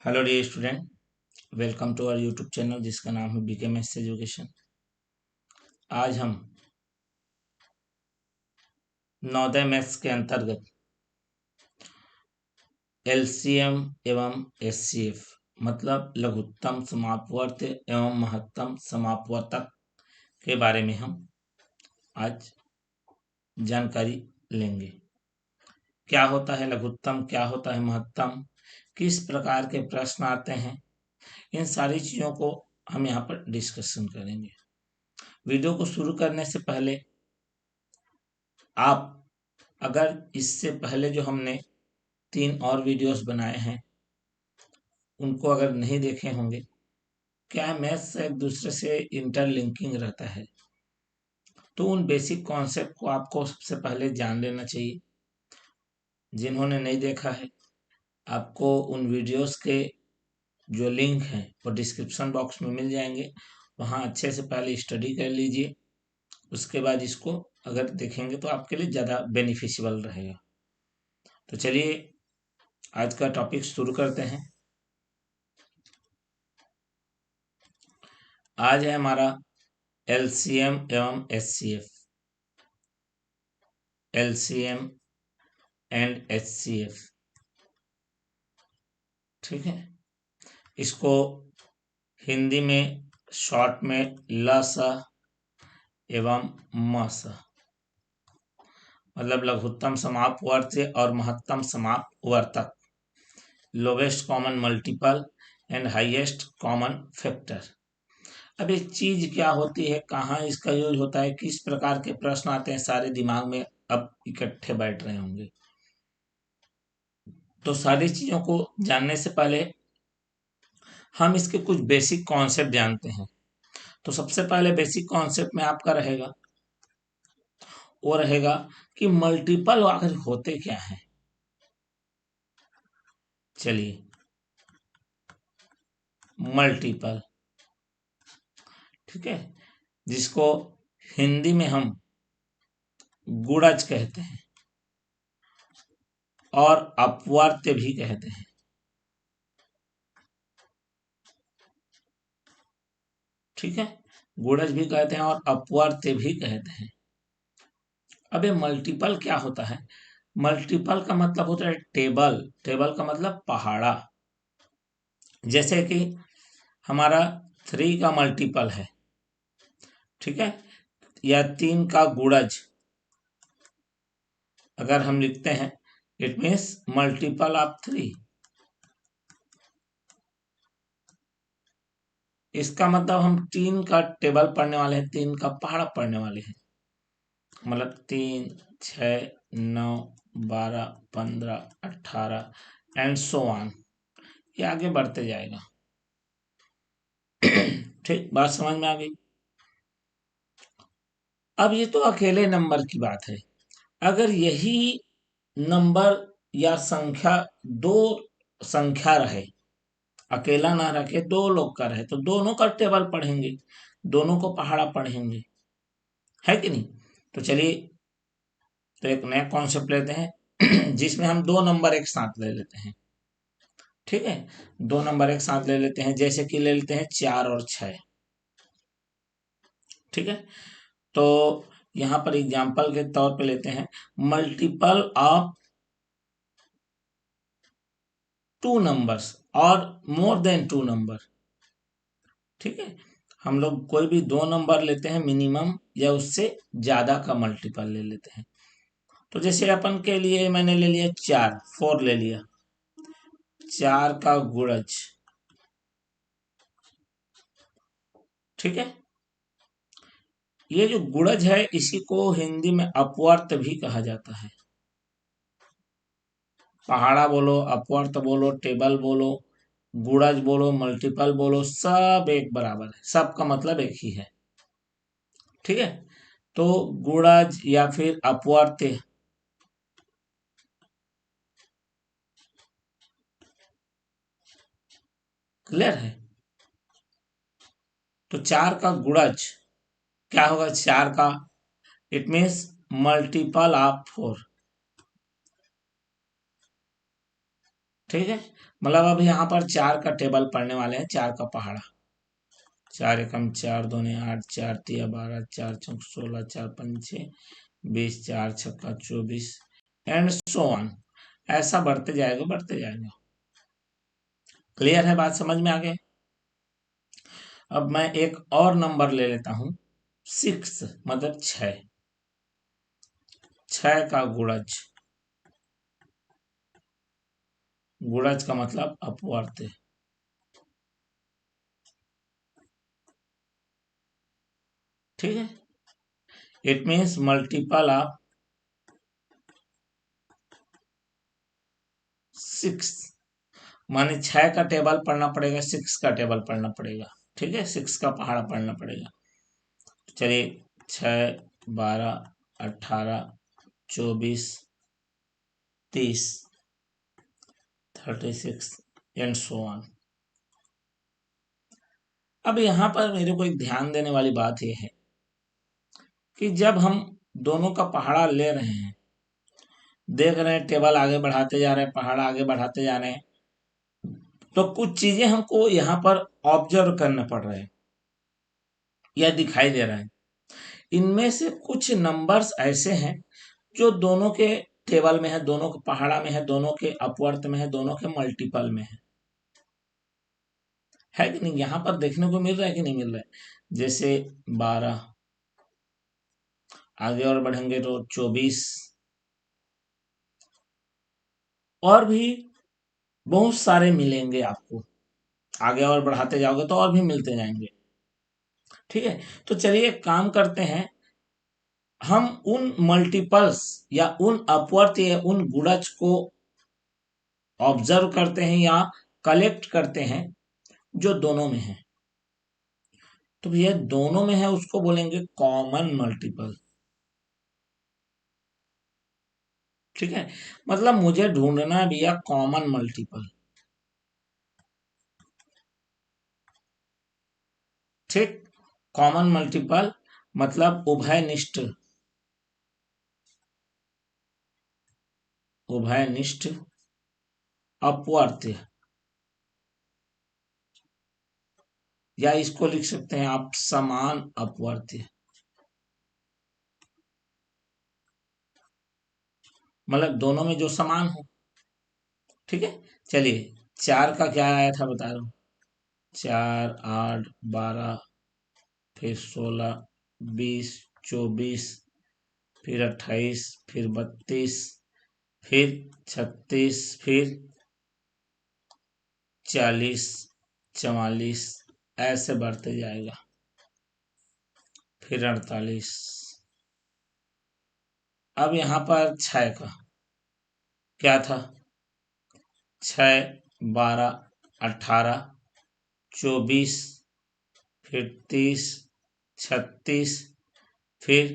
Hello dear student, welcome to our YouTube channel जिसका नाम है बीके मैथ्स एजुकेशन। आज हम नवोदय मैथ्स के अंतर्गत एलसीएम एवं एचसीएफ मतलब लघुत्तम समापवर्त एवं महत्तम समापवर्तक के बारे में हम आज जानकारी लेंगे। क्या होता है लघुत्तम, क्या होता है महत्तम, किस प्रकार के प्रश्न आते हैं, इन सारी चीज़ों को हम यहाँ पर डिस्कशन करेंगे। वीडियो को शुरू करने से पहले आप अगर इससे पहले जो हमने 3 और वीडियोस बनाए हैं उनको अगर नहीं देखे होंगे, क्या मैथ्स एक दूसरे से इंटरलिंकिंग रहता है, तो उन बेसिक कॉन्सेप्ट को आपको सबसे पहले जान लेना चाहिए। जिन्होंने नहीं देखा है, आपको उन वीडियोस के जो लिंक हैं वो डिस्क्रिप्शन बॉक्स में मिल जाएंगे। वहाँ अच्छे से पहले स्टडी कर लीजिए, उसके बाद इसको अगर देखेंगे तो आपके लिए ज़्यादा बेनिफिशियल रहेगा। तो चलिए आज का टॉपिक शुरू करते हैं। आज है हमारा एलसीएम एवं एचसीएफ, एलसीएम एंड एचसीएफ। ठीक है, इसको हिंदी में शॉर्ट में ल स एवं म स मतलब लघुत्तम समापवर्त और महत्तम समापवर्तक, lowest common multiple and highest common factor. अब एक चीज क्या होती है, कहाँ इसका यूज होता है, किस प्रकार के प्रश्न आते हैं, सारे दिमाग में अब इकट्ठे बैठ रहे होंगे। तो सारी चीजों को जानने से पहले हम इसके कुछ बेसिक कॉन्सेप्ट जानते हैं। तो सबसे पहले बेसिक कॉन्सेप्ट में आपका रहेगा वो रहेगा कि मल्टीपल आखिर होते क्या हैं। चलिए, मल्टीपल, ठीक है, जिसको हिंदी में हम गुणज कहते हैं और अपवर्त्य भी कहते हैं। ठीक है, गुणज भी कहते हैं और अपवर्त्य भी कहते हैं। अब ये मल्टीपल क्या होता है? मल्टीपल का मतलब होता है टेबल, टेबल का मतलब पहाड़ा। जैसे कि हमारा 3 का मल्टीपल है, ठीक है, या 3 का गुणज अगर हम लिखते हैं, इट मीन्स मल्टीपल ऑफ 3। इसका मतलब हम 3 का टेबल पढ़ने वाले हैं, 3 का पहाड़ा पढ़ने वाले हैं। मतलब 3, 6, 9, 12, 15, 18 एंड सो ऑन, ये आगे बढ़ते जाएगा। ठीक, बात समझ में आ गई। अब ये तो अकेले नंबर की बात है। अगर यही नंबर या संख्या दो संख्या रहे, अकेला ना रखे, 2 लोग का रहे, तो दोनों का टेबल पढ़ेंगे, दोनों को पहाड़ा पढ़ेंगे, है कि नहीं? तो चलिए, तो एक नया कॉन्सेप्ट लेते हैं जिसमें हम 2 नंबर एक साथ ले लेते हैं। ठीक है, 2 नंबर एक साथ ले लेते हैं, जैसे कि ले लेते हैं 4 और 6। ठीक है, तो यहां पर एग्जाम्पल के तौर पे लेते हैं मल्टीपल ऑफ 2 नंबर्स और मोर देन 2 नंबर। ठीक है, हम लोग कोई भी 2 नंबर लेते हैं मिनिमम, या उससे ज्यादा का मल्टीपल ले लेते हैं। तो जैसे अपन के लिए मैंने ले लिया 4, 4 ले लिया, 4 का गुणज। ठीक है, ये जो गुणज है इसी को हिंदी में अपवर्त भी कहा जाता है। पहाड़ा बोलो, अपवर्त बोलो, टेबल बोलो, गुणज बोलो, मल्टीपल बोलो, सब एक बराबर है, सबका मतलब एक ही है। ठीक है, तो गुणज या फिर अपवर्त्य, क्लियर है? तो 4 का गुणज क्या होगा? 4 का, इट मीन्स मल्टीपल ऑफ 4। ठीक है, मतलब अब यहाँ पर 4 का टेबल पढ़ने वाले हैं, 4 का पहाड़ा। 4 एकम 4 दूनी 8, 4 तिया 12, 4 चौक 16, 4 पंचे 20, 4 छक्का 24 एंड सो ऑन। ऐसा बढ़ते जाएगा बढ़ते जाएगा। क्लियर है, बात समझ में आ गई। अब मैं एक और नंबर ले लेता हूं, 6 मतलब 6। 6 का गुणज, गुणज का मतलब अपवर्त। ठीक है, इट मीन्स मल्टीपल ऑफ 6। माने 6 का टेबल पढ़ना पड़ेगा, 6 का टेबल पढ़ना पड़ेगा। ठीक है, 6 का पहाड़ा पढ़ना पड़ेगा। चलिए, 6 12 18 24 30 36 एंड सो ऑन। अब यहाँ पर मेरे को एक ध्यान देने वाली बात यह है कि जब हम दोनों का पहाड़ा ले रहे हैं, देख रहे हैं टेबल आगे बढ़ाते जा रहे हैं, पहाड़ा आगे बढ़ाते जा रहे हैं, तो कुछ चीजें हमको यहाँ पर ऑब्जर्व करने पड़ रहे हैं या दिखाई दे रहा है। इनमें से कुछ नंबर्स ऐसे हैं जो दोनों के टेबल में है, दोनों के पहाड़ा में है, दोनों के अपवर्त में है, दोनों के मल्टीपल में है कि नहीं? यहाँ पर देखने को मिल रहा है कि नहीं मिल रहा है? जैसे 12, आगे और बढ़ेंगे तो 24, और भी बहुत सारे मिलेंगे आपको। आगे और बढ़ाते जाओगे तो और भी मिलते जाएंगे। ठीक है, तो चलिए एक काम करते हैं, हम उन मल्टीपल्स या उन अपवर्त या उन गुणज को ऑब्जर्व करते हैं या कलेक्ट करते हैं जो दोनों में है। तो भैया दोनों में है उसको बोलेंगे कॉमन मल्टीपल। ठीक है, मतलब मुझे ढूंढना है भैया कॉमन मल्टीपल। ठीक, कॉमन मल्टीपल मतलब उभयनिष्ठ, उभयनिष्ठ अपवर्त्य, या इसको लिख सकते हैं आप समान अपवर्त्य। मतलब दोनों में जो समान हो। ठीक है, चलिए 4 का क्या आया था बता रहा हूं। 4 8 12, फिर 16 20 24, फिर 28, फिर 32, फिर 36, फिर 40 44, ऐसे बढ़ते जाएगा। फिर 48। अब यहाँ पर 6 का क्या था? 6 12 18 24, फिर 30 36, फिर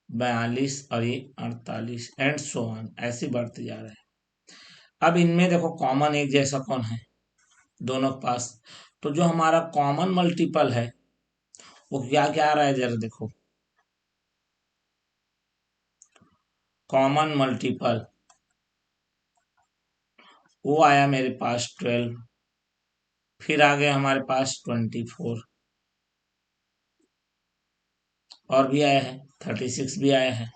42 और ये 48 एंड सो ऑन, ऐसे बढ़ते जा रहे हैं। अब इनमें देखो कॉमन एक जैसा कौन है दोनों के पास? तो जो हमारा कॉमन मल्टीपल है वो क्या क्या आ रहा है जरा देखो। कॉमन मल्टीपल वो आया मेरे पास 12, फिर आ गया हमारे पास 24, और भी आया है 36 भी आया है,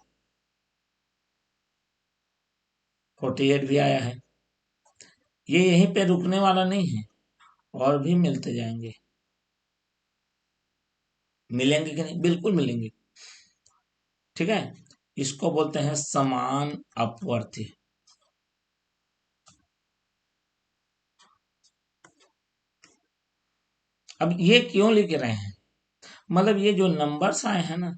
48 भी आया है। ये यहीं पे रुकने वाला नहीं है, और भी मिलते जाएंगे। मिलेंगे कि नहीं? बिल्कुल मिलेंगे। ठीक है, इसको बोलते हैं समान अपवर्ती। अब ये क्यों लिख रहे हैं? मतलब ये जो नंबर्स आए हैं ना,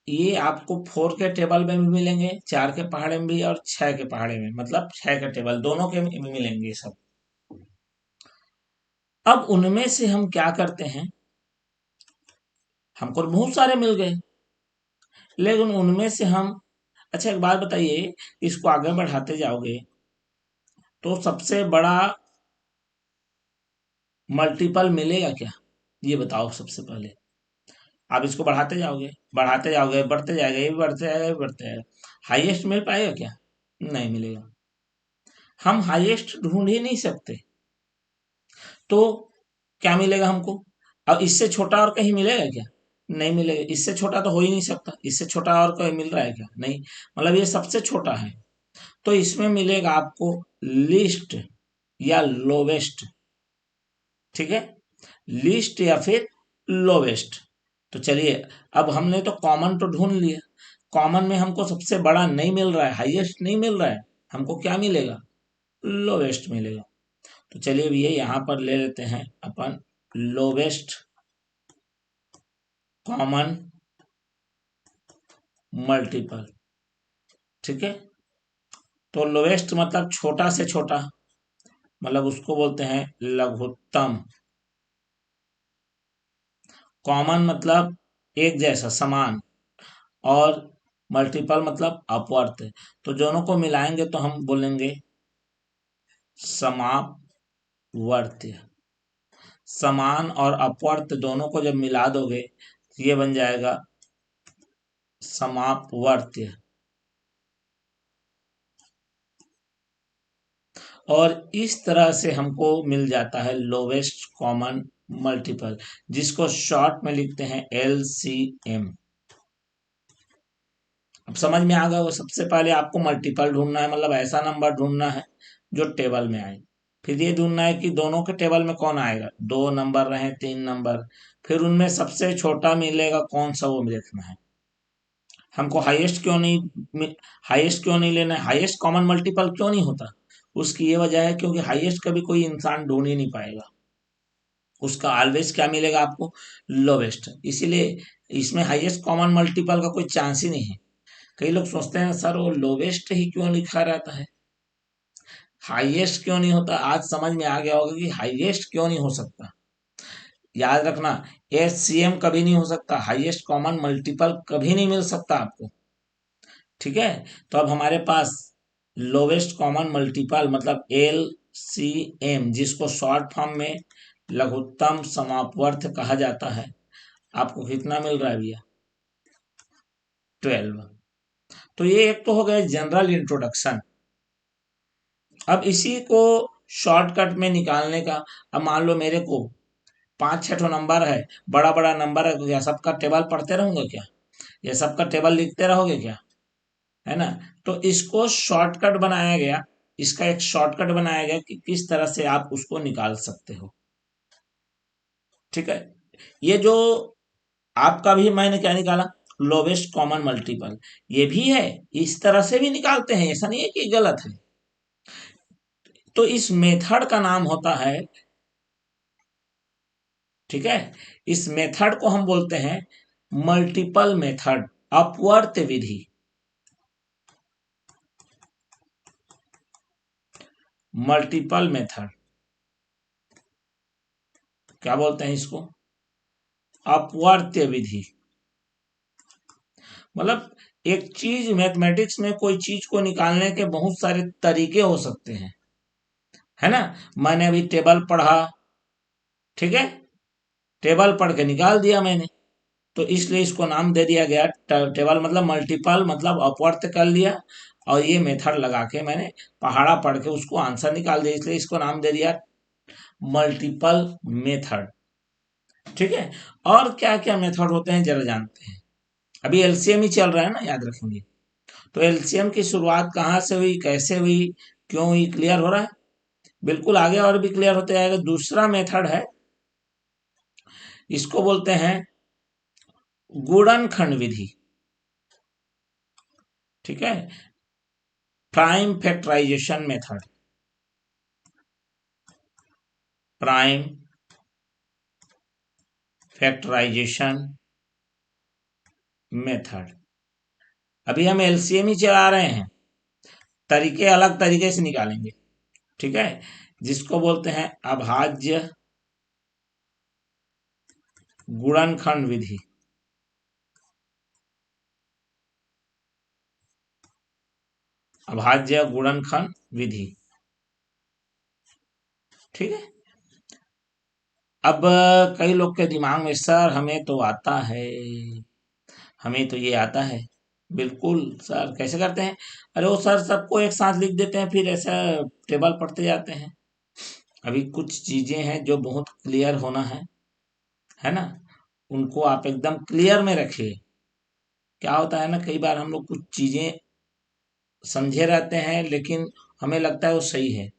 ये आपको 4 के टेबल में भी मिलेंगे, 4 के पहाड़े में भी, और 6 के पहाड़े में, मतलब 6 के टेबल दोनों के में मिलेंगे सब। अब उनमें से हम क्या करते हैं, हमको बहुत सारे मिल गए, लेकिन उनमें से हम, अच्छा एक बात बताइए, इसको आगे बढ़ाते जाओगे तो सबसे बड़ा मल्टीपल मिलेगा क्या? ये बताओ सबसे पहले। आप इसको बढ़ाते जाओगे, बढ़ाते जाओगे, बढ़ते जाएगा, ये भी बढ़ते जाएगा, ये भी बढ़ते जाएगा, हाईएस्ट मिल पाएगा क्या? नहीं मिलेगा। हम हाईएस्ट ढूंढ ही नहीं सकते, तो क्या मिलेगा हमको? अब इससे छोटा और कहीं मिलेगा क्या? नहीं मिलेगा। इससे छोटा तो हो ही नहीं सकता। इससे छोटा और कहीं मिल रहा है क्या? नहीं। मतलब ये सबसे छोटा है। तो इसमें मिलेगा आपको लीस्ट या लोवेस्ट। ठीक है, लीस्ट या फिर लोवेस्ट। तो चलिए, अब हमने तो कॉमन तो ढूंढ लिया। कॉमन में हमको सबसे बड़ा नहीं मिल रहा है, हाईएस्ट नहीं मिल रहा है। हमको क्या मिलेगा? लोवेस्ट मिलेगा। तो चलिए, अब ये यहां पर ले लेते हैं अपन, लोवेस्ट कॉमन मल्टीपल। ठीक है, तो लोवेस्ट मतलब छोटा से छोटा, मतलब उसको बोलते हैं लघुत्तम। कॉमन मतलब एक जैसा, समान। और मल्टीपल मतलब अपवर्त। तो दोनों को मिलाएंगे तो हम बोलेंगे समापवर्त्य। समान और अपवर्त दोनों को जब मिला दोगे तो ये बन जाएगा समापवर्त्य। और इस तरह से हमको मिल जाता है लोवेस्ट कॉमन मल्टीपल, जिसको शॉर्ट में लिखते हैं LCM। अब समझ में आ गया। वो सबसे पहले आपको मल्टीपल ढूंढना है, मतलब ऐसा नंबर ढूंढना है जो टेबल में आए। फिर ये ढूंढना है कि दोनों के टेबल में कौन आएगा, दो नंबर रहे, तीन नंबर। फिर उनमें सबसे छोटा मिलेगा कौन सा, वो देखना है हमको। हाईएस्ट क्यों नहीं लेना है, हाईएस्ट कॉमन मल्टीपल क्यों नहीं होता? उसकी ये वजह है क्योंकि हाईएस्ट कभी कोई इंसान ढूंढ ही नहीं पाएगा। उसका ऑलवेज क्या मिलेगा आपको? लोवेस्ट। इसीलिए इसमें हाईएस्ट कॉमन मल्टीपल का कोई चांस ही नहीं है। कई लोग सोचते हैं सर वो लोवेस्ट ही क्यों लिखा रहता है, हाईएस्ट क्यों नहीं होता? आज समझ में आ गया होगा कि हाईएस्ट क्यों नहीं हो सकता। याद रखना, HCM कभी नहीं हो सकता, हाईएस्ट कॉमन मल्टीपल कभी नहीं मिल सकता आपको। ठीक है, तो अब हमारे पास लोवेस्ट कॉमन मल्टीपल मतलब LCM, जिसको शॉर्ट फॉर्म में लघुत्तम समापवर्त कहा जाता है, आपको कितना मिल रहा है भैया? 12। तो ये एक तो हो गया जनरल इंट्रोडक्शन। अब इसी को शॉर्टकट में निकालने का, अब मान लो मेरे को पांच छह ठो नंबर है, बड़ा बड़ा नंबर है, तो क्या सबका टेबल पढ़ते रहोगे क्या? या सबका टेबल लिखते रहोगे क्या? है ना? तो इसको शॉर्टकट बनाया गया। इसका एक शॉर्टकट बनाया गया कि किस तरह से आप उसको निकाल सकते हो। ठीक है, ये जो आपका भी मैंने क्या निकाला, लोवेस्ट कॉमन मल्टीपल, ये भी है। इस तरह से भी निकालते हैं, ऐसा नहीं है कि गलत है। तो इस मेथड का नाम होता है, ठीक है, इस मेथड को हम बोलते हैं मल्टीपल मेथड, अपवर्त विधि। मल्टीपल मेथड क्या बोलते हैं इसको? अपवर्त्य विधि। मतलब एक चीज, मैथमेटिक्स में कोई चीज को निकालने के बहुत सारे तरीके हो सकते हैं, है ना? मैंने अभी टेबल पढ़ा, ठीक है, टेबल पढ़ के निकाल दिया मैंने, तो इसलिए इसको नाम दे दिया गया टेबल, मतलब मल्टीपल मतलब अपवर्त कर लिया। और ये मेथड लगा के मैंने पहाड़ा पढ़ के उसको आंसर निकाल दिया, इसलिए इसको नाम दे दिया मल्टीपल मेथड। ठीक है, और क्या क्या मेथड होते हैं जरा जानते हैं। अभी LCM ही चल रहा है ना, याद रखेंगे। तो LCM की शुरुआत कहाँ से हुई, कैसे हुई, क्यों हुई, क्लियर हो रहा है? बिल्कुल, आगे और भी क्लियर होते जाएगा। दूसरा मेथड है, इसको बोलते हैं गुणनखंड विधि। ठीक है, prime factorization method. Prime factorization method. अभी हम LCM ही चला रहे हैं, तरीके अलग तरीके से निकालेंगे। ठीक है, जिसको बोलते हैं अभाज्य गुणनखंड विधि। अभाज्य गुणनखंड विधि। ठीक है, अब कई लोग के दिमाग में सर हमें तो आता है, हमें तो ये आता है। बिल्कुल सर, कैसे करते हैं? अरे वो सर सबको एक साथ लिख देते हैं, फिर ऐसा टेबल पढ़ते जाते हैं। अभी कुछ चीजें हैं जो बहुत क्लियर होना है ना, उनको आप एकदम क्लियर में रखिए। क्या होता है ना, कई बार हम लोग कुछ चीजें समझे रहते हैं, लेकिन हमें लगता है वो सही है,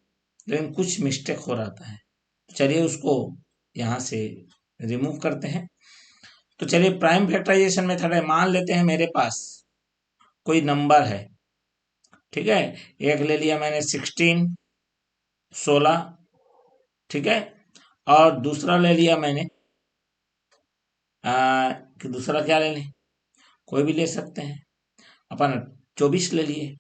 लेकिन कुछ मिस्टेक हो रहता है। चलिए उसको यहाँ से रिमूव करते हैं। तो चलिए प्राइम फैक्टराइजेशन मेथड है, मान लेते हैं मेरे पास कोई नंबर है, ठीक है। एक ले लिया मैंने 16, 16, ठीक है। और दूसरा ले लिया मैंने कि दूसरा क्या ले लें, कोई भी ले सकते हैं, अपन 24 ले लिए,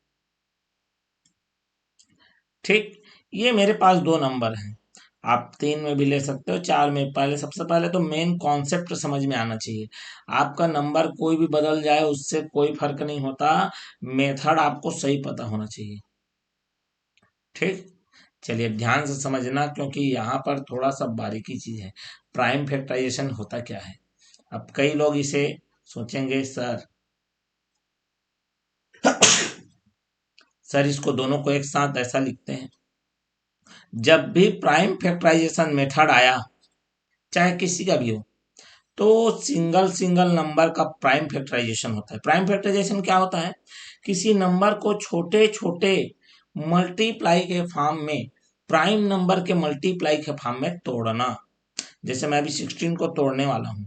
ठीक। ये मेरे पास दो नंबर हैं, आप 3 में भी ले सकते हो, 4 में। पहले सबसे पहले तो मेन कॉन्सेप्ट समझ में आना चाहिए। आपका नंबर कोई भी बदल जाए उससे कोई फर्क नहीं होता, मेथड आपको सही पता होना चाहिए, ठीक। चलिए ध्यान से समझना, क्योंकि यहाँ पर थोड़ा सा बारीकी चीज है। प्राइम फैक्टराइजेशन होता क्या है? अब कई लोग इसे सोचेंगे, सर इसको दोनों को एक साथ ऐसा लिखते हैं। जब भी प्राइम फैक्टराइजेशन मेथड आया, चाहे किसी का भी हो, तो सिंगल सिंगल नंबर का प्राइम फैक्टराइजेशन होता है। प्राइम फैक्टराइजेशन क्या होता है? किसी नंबर को छोटे छोटे मल्टीप्लाई के फॉर्म में, प्राइम नंबर के मल्टीप्लाई के फॉर्म में तोड़ना। जैसे मैं अभी 16 को तोड़ने वाला हूं,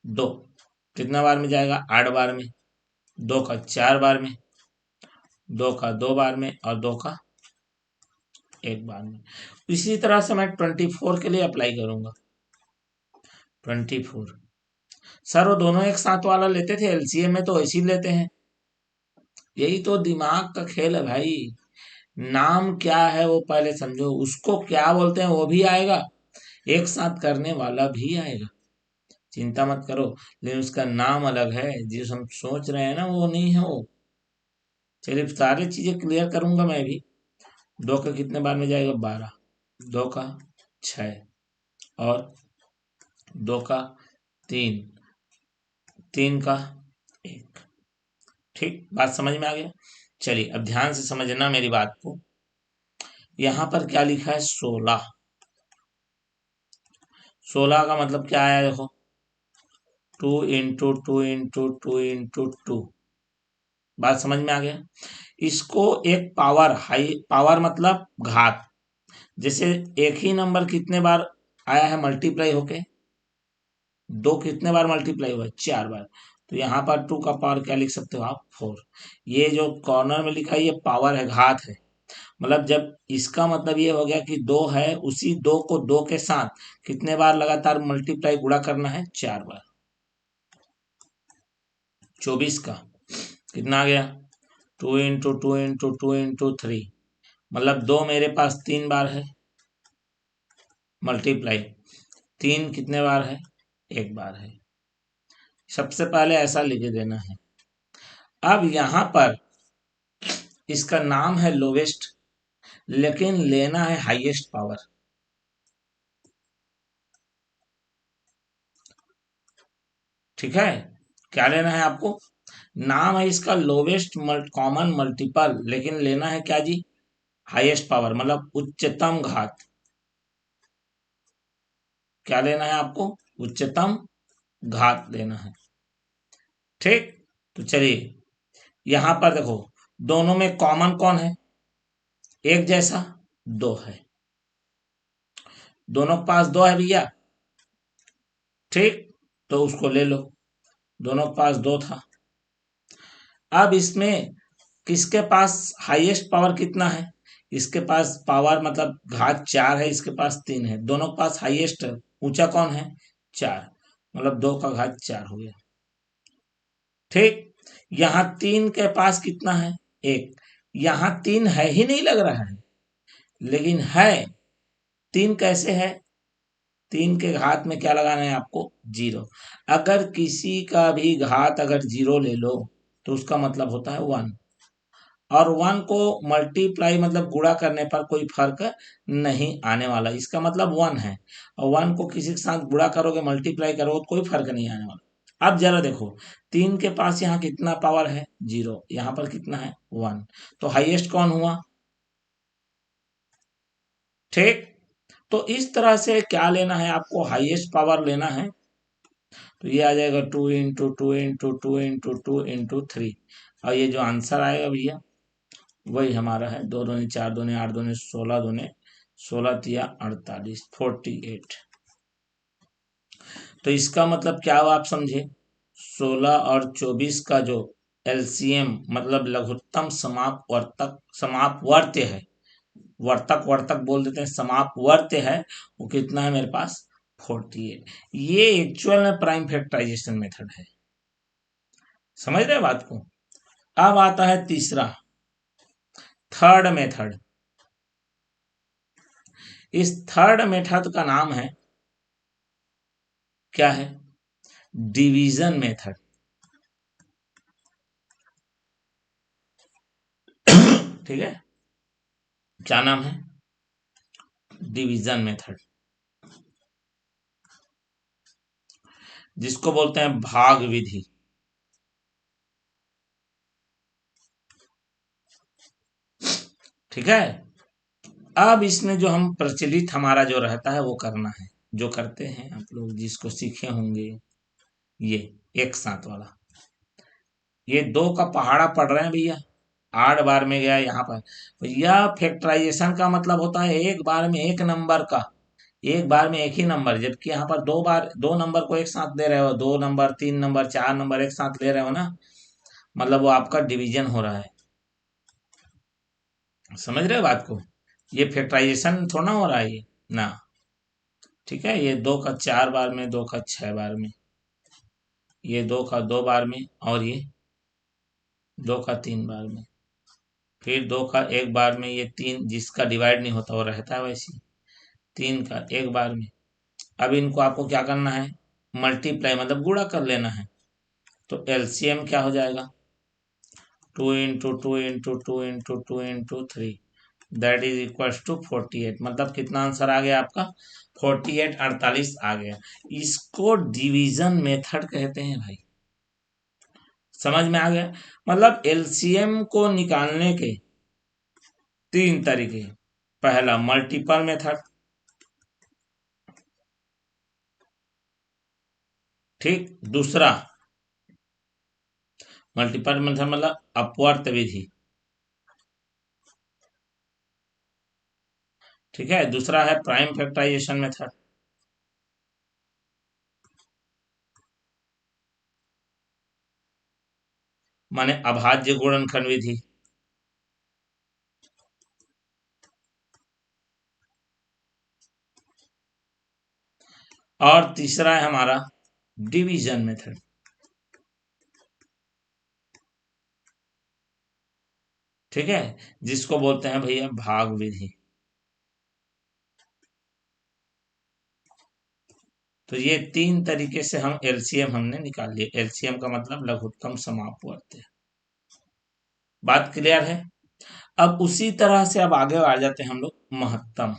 दो कितना बार में जाएगा? 8 बार में। दो का 4 बार में, दो का 2 बार में, और दो का 1 बार में। इसी तरह से मैं 24 के लिए अप्लाई करूंगा। 24, सर वो दोनों एक साथ वाला लेते थे, एलसीएम में तो ऐसे ही लेते हैं। यही तो दिमाग का खेल है भाई। नाम क्या है वो पहले समझो, उसको क्या बोलते हैं वो भी आएगा, एक साथ करने वाला भी आएगा, चिंता मत करो। लेकिन उसका नाम अलग है, जिस हम सोच रहे हैं ना वो नहीं है वो। चलिए सारी चीजें क्लियर करूंगा मैं भी। दो का कितने बार में जाएगा? 12। दो का 6, और दो का 3, 3 का 1, ठीक। बात समझ में आ गया? चलिए अब ध्यान से समझना मेरी बात को। यहां पर क्या लिखा है? 16। 16 का मतलब क्या आया देखो, 2 × 2 × 2 × 2। बात समझ में आ गया? इसको एक पावर, हाई पावर मतलब घात। जैसे एक ही नंबर कितने बार आया है मल्टीप्लाई होके? दो कितने बार मल्टीप्लाई हुआ है? 4 बार। तो यहाँ पर 2 का पावर क्या लिख सकते हो आप? 4। ये जो कॉर्नर में लिखा है ये पावर है, घात है। मतलब जब इसका मतलब ये हो गया कि दो है, उसी दो को दो के साथ कितने बार लगातार मल्टीप्लाई गुणा करना है? 4 बार। 24 का कितना आ गया? 2 × 2 × 2 × 3, मतलब दो मेरे पास 3 बार है मल्टीप्लाई, 3 कितने बार है? 1 बार है। सबसे पहले ऐसा लिख देना है। अब यहां पर इसका नाम है लोवेस्ट, लेकिन लेना है हाईएस्ट पावर, ठीक है। क्या लेना है आपको? नाम है इसका लोवेस्ट कॉमन मल्टीपल, लेकिन लेना है क्या जी? हाईएस्ट पावर, मतलब उच्चतम घात। क्या लेना है आपको? उच्चतम घात लेना है, ठीक। तो चलिए यहां पर देखो, दोनों में कॉमन कौन है? एक जैसा, दो है। दोनों के पास दो है भैया, ठीक। तो उसको ले लो, दोनों के पास दो था। अब इसमें किसके पास हाईएस्ट पावर कितना है? इसके पास पावर मतलब घात 4 है, इसके पास 3 है। दोनों के पास हाईएस्ट ऊंचा कौन है? 4, मतलब 2 का घात 4 हो गया, ठीक। यहां 3 के पास कितना है? 1। यहां 3 है ही नहीं लग रहा है, लेकिन है। 3 कैसे है? 3 के घात में क्या लगाना है आपको? 0। अगर किसी का भी घात अगर 0 ले लो तो उसका मतलब होता है 1। और 1 को मल्टीप्लाई मतलब गुणा करने पर कोई फर्क नहीं आने वाला, इसका मतलब 1 है। और 1 को किसी के साथ गुणा करोगे, मल्टीप्लाई करोगे, कोई फर्क नहीं आने वाला। अब जरा देखो, 3 के पास यहाँ कितना पावर है, 0, यहाँ पर कितना है, 1, तो हाईएस्ट कौन हुआ, ठीक। तो इस तरह से क्या लेना है आपको, हाईएस्ट पावर लेना है, तो ये आ जाएगा 2 × 2 × 2 × 2 × 3, और ये जो आंसर आएगा भैया वही हमारा है, 2 दूनी 4 दूनी 8 दूनी 16 दूनी 16 तिया 48, 48। तो इसका मतलब क्या हुआ आप समझे, 16 और 24 का जो एलसीएम मतलब लघुत्तम समापवर्त्य है, वर्तक वर्तक बोल देते हैं, समापवर्त्य है, वो कितना है मेरे पास, 48। ये एक्चुअल में प्राइम फैक्टराइजेशन मेथड है, समझ रहे बात को। अब आता है तीसरा, थर्ड मेथड। इस थर्ड मेथड का नाम है, क्या है, डिवीजन मेथड। ठीक है, क्या नाम है, डिवीजन मेथड, जिसको बोलते हैं भाग विधि। ठीक है, अब इसमें जो हम प्रचलित हमारा जो रहता है वो करना है, जो करते हैं आप लोग जिसको सीखे होंगे, ये एक साथ वाला, ये 2 का पहाड़ा पढ़ रहे हैं भैया, 8 बार में गया यहाँ पर। भैया फैक्टराइजेशन का मतलब होता है एक बार में एक नंबर का, एक बार में एक ही नंबर, जबकि यहाँ पर 2 बार 2 नंबर को एक साथ दे रहे हो, 2 नंबर 3 नंबर 4 नंबर एक साथ ले रहे हो ना, मतलब वो आपका डिवीजन हो रहा है, समझ रहे हो बात को। ये फैक्टराइजेशन थोड़ा ना हो रहा है ये ना, ठीक है। ये 2 का 4 बार में, 2 का 6 बार में, ये 2 का 2 बार में, और ये 2 का 3 बार में, फिर 2 का 1 बार में, ये 3 जिसका डिवाइड नहीं होता वो रहता है वैसे, 3 का 1 बार में। अब इनको आपको क्या करना है, मल्टीप्लाई मतलब गुणा कर लेना है, तो एलसीएम क्या हो जाएगा, 2 × 2 × 2 × 2 × 2 दैट इज इक्वल्स टू 48, मतलब कितना आंसर आ गया आपका, 48 48 आ गया। इसको डिवीजन मेथड कहते हैं भाई, समझ में आ गया। मतलब एलसीएम को निकालने के 3 तरीके, पहला मल्टीपल मेथड, ठीक, दूसरा मल्टीपल मेथड मतलब अपवर्त विधि, ठीक है, दूसरा है प्राइम फैक्टराइजेशन मेथड, माने अभाज्य गुणनखंड विधि, और तीसरा है हमारा डिवीजन मेथड। ठीक है, जिसको बोलते हैं भैया भाग विधि। तो ये 3 तरीके से हम एलसीएम हमने निकाल लिया, एलसीएम का मतलब लघुत्तम समापवर्त्य। बात क्लियर है। अब उसी तरह से अब आगे आ जाते हैं हम लोग महत्तम,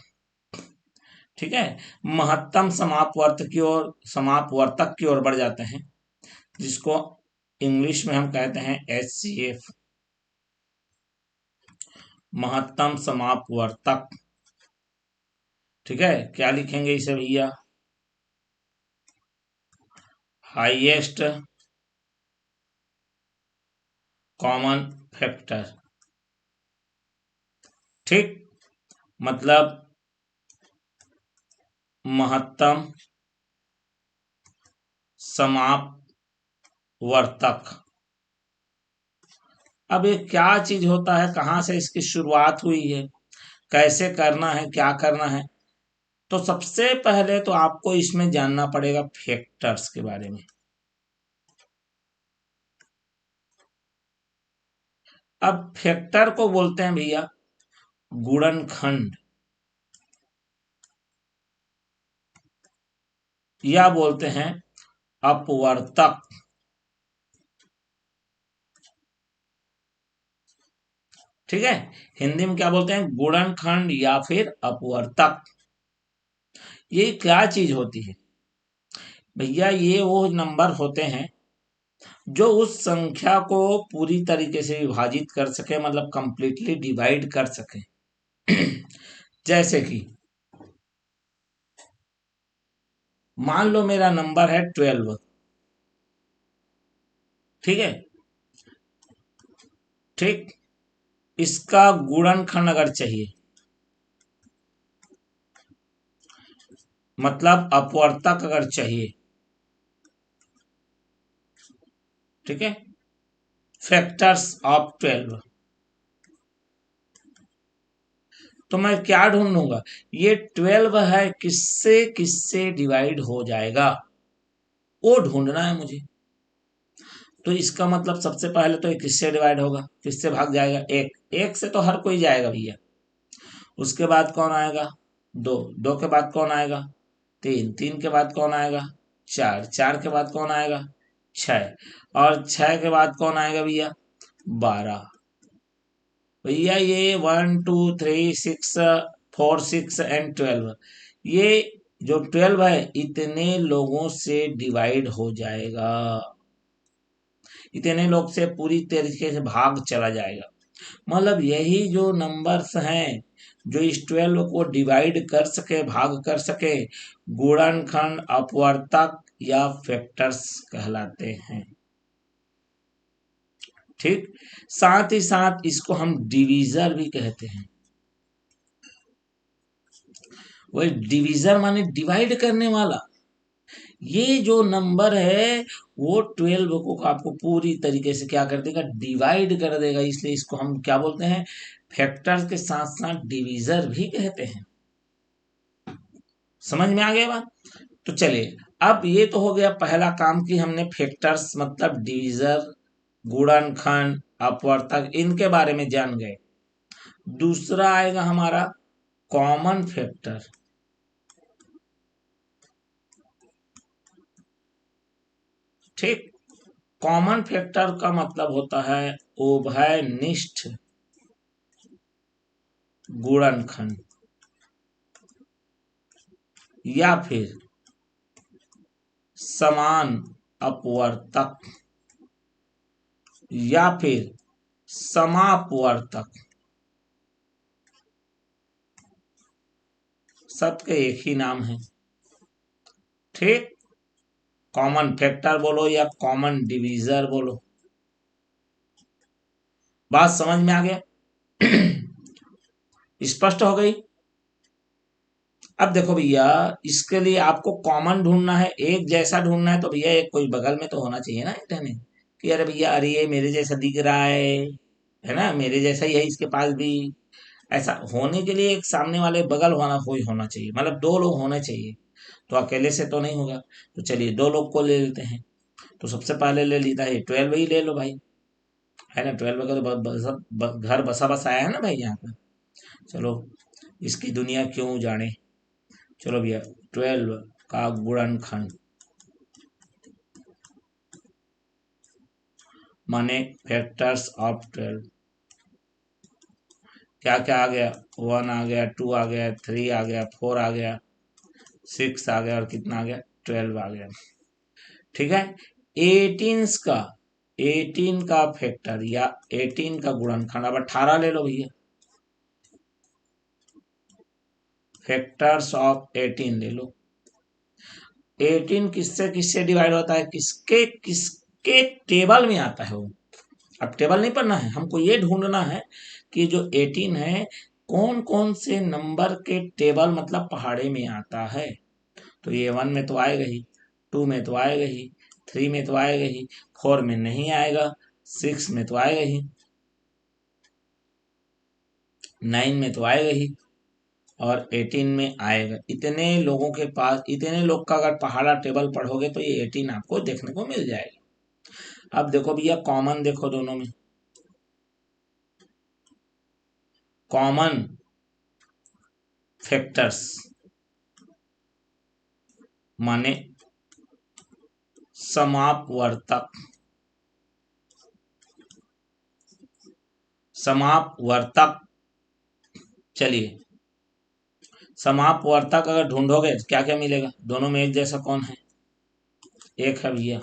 ठीक है, महत्तम समापवर्त की ओर, समापवर्तक की ओर बढ़ जाते हैं, जिसको इंग्लिश में हम कहते हैं एचसीएफ, महत्तम समापवर्तक। ठीक है, क्या लिखेंगे इसे भैया, हाईएस्ट कॉमन फैक्टर, ठीक, मतलब महत्तम समापवर्तक। अब ये क्या चीज होता है, कहाँ से इसकी शुरुआत हुई है, कैसे करना है, क्या करना है, तो सबसे पहले तो आपको इसमें जानना पड़ेगा फैक्टर्स के बारे में। अब फैक्टर को बोलते हैं भैया गुणनखंड, या बोलते हैं अपवर्तक। ठीक है, हिंदी में क्या बोलते हैं, गुणनखंड या फिर अपवर्तक। ये क्या चीज होती है भैया, ये वो नंबर होते हैं जो उस संख्या को पूरी तरीके से विभाजित कर सके, मतलब कंप्लीटली डिवाइड कर सके। जैसे कि मान लो मेरा नंबर है 12, ठीक है। ठीक, इसका गुणनखंड अगर चाहिए, मतलब अपवर्तक अगर चाहिए, ठीक है, फैक्टर्स ऑफ 12, तो मैं क्या ढूंढूंगा, ये 12 है, किससे किससे डिवाइड हो जाएगा, वो ढूंढना है मुझे। तो इसका मतलब सबसे पहले तो ये किससे डिवाइड होगा, किससे भाग जाएगा, एक, एक से तो हर कोई जाएगा भैया। उसके बाद कौन आएगा, दो, दो के बाद कौन आएगा, तीन, तीन के बाद कौन आएगा, चार, चार के बाद कौन आएगा, छह, और छह के बाद कौन आएगा भैया, 12। भैया ये 1 2 3 6 4 6 एंड 12, ये जो 12 है इतने लोगों से डिवाइड हो जाएगा, इतने लोग से पूरी तरीके से भाग चला जाएगा। मतलब यही जो नंबर्स हैं जो इस 12 को डिवाइड कर सके, भाग कर सके, गुणनखंड, अपवर्तक या फैक्टर्स कहलाते हैं। ठीक, साथ ही साथ इसको हम डिवीजर भी कहते हैं। वही डिवीजर माने डिवाइड करने वाला। ये जो नंबर है वो 12 को आपको पूरी तरीके से क्या कर देगा, डिवाइड कर देगा, इसलिए इसको हम क्या बोलते हैं, फैक्टर्स के साथ साथ डिवीजर भी कहते हैं। समझ में आ गया बात। तो चलिए, अब ये तो हो गया पहला काम कि हमने फैक्टर्स मतलब डिवीजर, गुणनखंड, अपवर्तक इनके बारे में जान गए। दूसरा आएगा हमारा कॉमन फैक्टर। ठीक, कॉमन फैक्टर का मतलब होता है उभयनिष्ठ गुणनखंड, या फिर समान अपवर्तक, या फिर समापवर्तक, सबके एक ही नाम है। ठीक, कॉमन फैक्टर बोलो या कॉमन डिवीजर बोलो। बात समझ में आ गया, स्पष्ट हो गई। अब देखो भैया, इसके लिए आपको कॉमन ढूंढना है, एक जैसा ढूंढना है, तो भैया एक कोई बगल में तो होना चाहिए ना इंटरनेट, कि अरे भैया, अरे ये मेरे जैसा दिख रहा है ना, मेरे जैसा ही है इसके पास भी। ऐसा होने के लिए एक सामने वाले बगल होना, कोई होना चाहिए, मतलब दो लोग होने चाहिए, तो अकेले से तो नहीं होगा। तो चलिए दो लोग को ले लेते हैं। तो सबसे पहले ले लेता है 12 ही ले लो भाई, है ना, 12 का तो घर बसा बस आया है ना भाई यहाँ पर। चलो, इसकी दुनिया क्यों जाने। चलो भैया, 12 का गुणनखंड माने फैक्टर्स ऑफ 12, क्या क्या आ गया, 1 आ गया, 2 आ गया, 3 आ गया, 4 आ गया, 6 आ गया, और कितना आ गया, 12 आ गया। ठीक है, 18 का, 18 का फैक्टर या 18 का गुणनखंड, अब 18 ले लो भैया, फैक्टर्स ऑफ 18 ले लो। 18 किससे किससे डिवाइड होता है, किसके किसके टेबल में आता है वो। अब टेबल नहीं पढ़ना है हमको, ये ढूंढना है कि जो 18 है कौन कौन से नंबर के टेबल मतलब पहाड़े में आता है। तो ये 1 में तो आएगा ही, 2 में तो आएगा ही, 3 में तो आएगा ही, 4 में नहीं आएगा, 6 में तो आएगा ही, 9 में तो आएगा ही, और 18 में आएगा। इतने लोगों के पास, इतने लोग का अगर पहाड़ा टेबल पढ़ोगे तो ये 18 आपको देखने को मिल जाएगा। अब देखो भैया, कॉमन देखो दोनों में, कॉमन फैक्टर्स माने समापवर्तक, समापवर्तक। चलिए, समापवर्तक अगर ढूंढोगे तो क्या क्या मिलेगा, दोनों में एक जैसा कौन है, एक है भैया,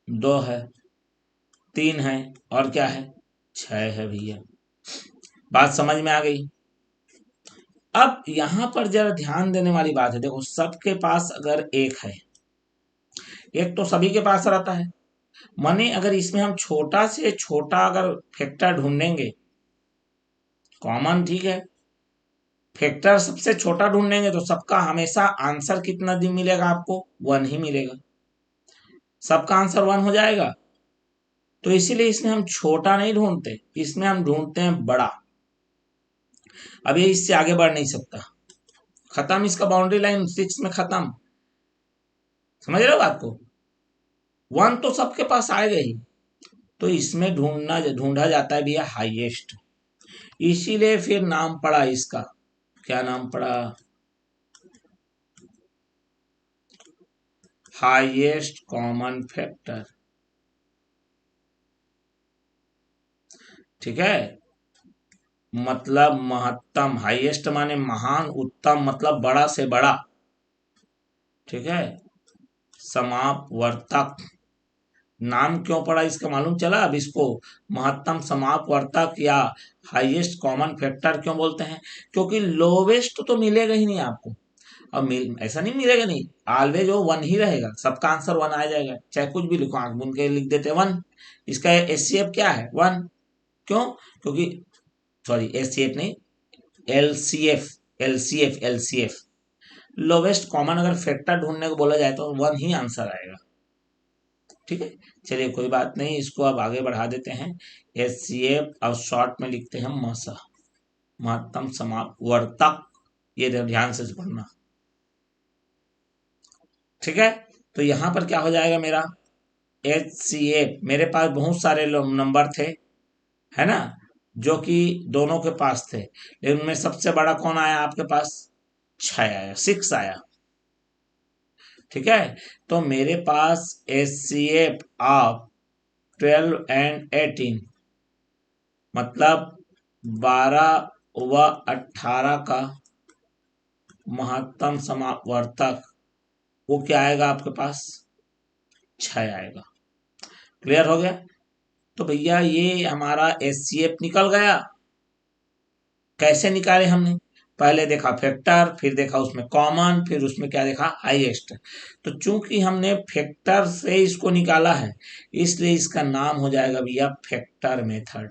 दो है, 3 है और क्या है 6 है भैया। बात समझ में आ गई। अब यहां पर जरा ध्यान देने वाली बात है, देखो सबके पास अगर एक है, एक तो सभी के पास रहता है, माने अगर इसमें हम छोटा से छोटा अगर फैक्टर ढूंढेंगे, कॉमन ठीक है, फैक्टर सबसे छोटा ढूंढेंगे तो सबका हमेशा आंसर कितना दिन मिलेगा आपको 1 ही मिलेगा, सबका आंसर 1 हो जाएगा। तो इसीलिए इसमें हम छोटा नहीं ढूंढते, इसमें हम ढूंढते हैं बड़ा। अब ये इससे आगे बढ़ नहीं सकता, खत्म इसका बाउंड्री लाइन 6 में खत्म। समझ रहे हो बात को, 1 तो सबके पास आएगा ही, तो इसमें ढूंढा जाता है भैया हाईएस्ट। इसीलिए फिर नाम पड़ा इसका, क्या नाम पड़ा, हाईएस्ट कॉमन फैक्टर। ठीक है, मतलब महत्तम, हाईएस्ट माने महान, उत्तम मतलब बड़ा से बड़ा। ठीक है, समापवर्तक नाम क्यों पड़ा इसका मालूम चला। अब इसको महत्तम समापवर्तक या हाईएस्ट कॉमन फैक्टर क्यों बोलते हैं, क्योंकि लोवेस्ट तो मिलेगा ही नहीं आपको। अब ऐसा नहीं मिलेगा नहीं, ऑलवेज वो 1 ही रहेगा, सबका आंसर 1 आ जाएगा, चाहे कुछ भी लिखो, आंख बुन के लिख देते 1। इसका एचसीएफ क्या है 1, क्यों, क्योंकि सॉरी एचसीएफ नहीं, एलसीएफ, एलसीएफ लोवेस्ट कॉमन अगर फैक्टर ढूंढने को बोला जाए तो 1 ही आंसर आएगा। ठीक है, चलिए कोई बात नहीं, इसको अब आगे बढ़ा देते हैं। एचसीएफ और शॉर्ट में लिखते हैं मसा, महत्तम समापवर्तक, ये ध्यान से पढ़ना। ठीक है, तो यहां पर क्या हो जाएगा मेरा एचसीएफ, मेरे पास बहुत सारे नंबर थे, है ना, जो कि दोनों के पास थे, लेकिन उनमें सबसे बड़ा कौन आया आपके पास, 6 आया, 6 आया। ठीक है, तो मेरे पास एचसीएफ ऑफ 12 एंड 18 मतलब 12 व 18 का महत्तम समावर्तक, वो क्या आएगा आपके पास 6 आएगा। क्लियर हो गया। तो भैया ये हमारा एचसीएफ निकल गया। कैसे निकाले हमने, पहले देखा फैक्टर, फिर देखा उसमें कॉमन, फिर उसमें क्या देखा हाईएस्ट। तो चूंकि हमने फैक्टर से इसको निकाला है, इसलिए इसका नाम हो जाएगा भैया फैक्टर मेथड।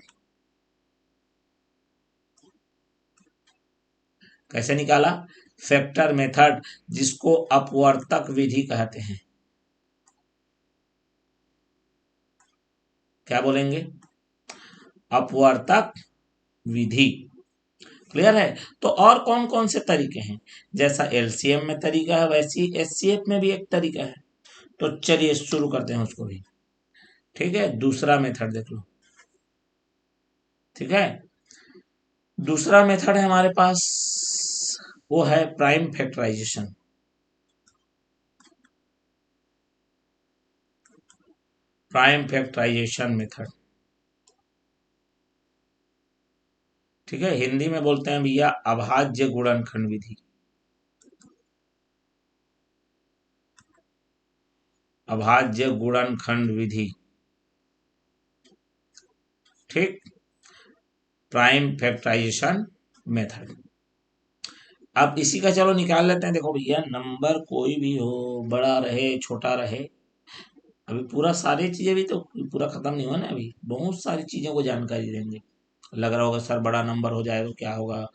कैसे निकाला, फैक्टर मेथड, जिसको अपवर्तक विधि कहते हैं। क्या बोलेंगे, अपवर्तक विधि। क्लियर है। तो और कौन कौन से तरीके हैं, जैसा एलसीएम में तरीका है वैसे ही एचसीएफ में भी एक तरीका है। तो चलिए शुरू करते हैं उसको भी। ठीक है, दूसरा मेथड देख लो। ठीक है, दूसरा मेथड है हमारे पास, वो है prime factorization. Prime factorization method. ठीक है, हिंदी में बोलते हैं भैया अभाज्य गुणनखंड विधि। अभाज्य गुणनखंड विधि। ठीक, प्राइम फैक्टराइजेशन मेथड। अब इसी का चलो निकाल लेते हैं। देखो भैया नंबर कोई भी हो, बड़ा रहे छोटा रहे, अभी पूरा सारी चीजें भी तो पूरा खत्म नहीं हुआ ना, अभी बहुत सारी चीजों को जानकारी देंगे। लग रहा होगा सर बड़ा नंबर हो जाए तो क्या होगा,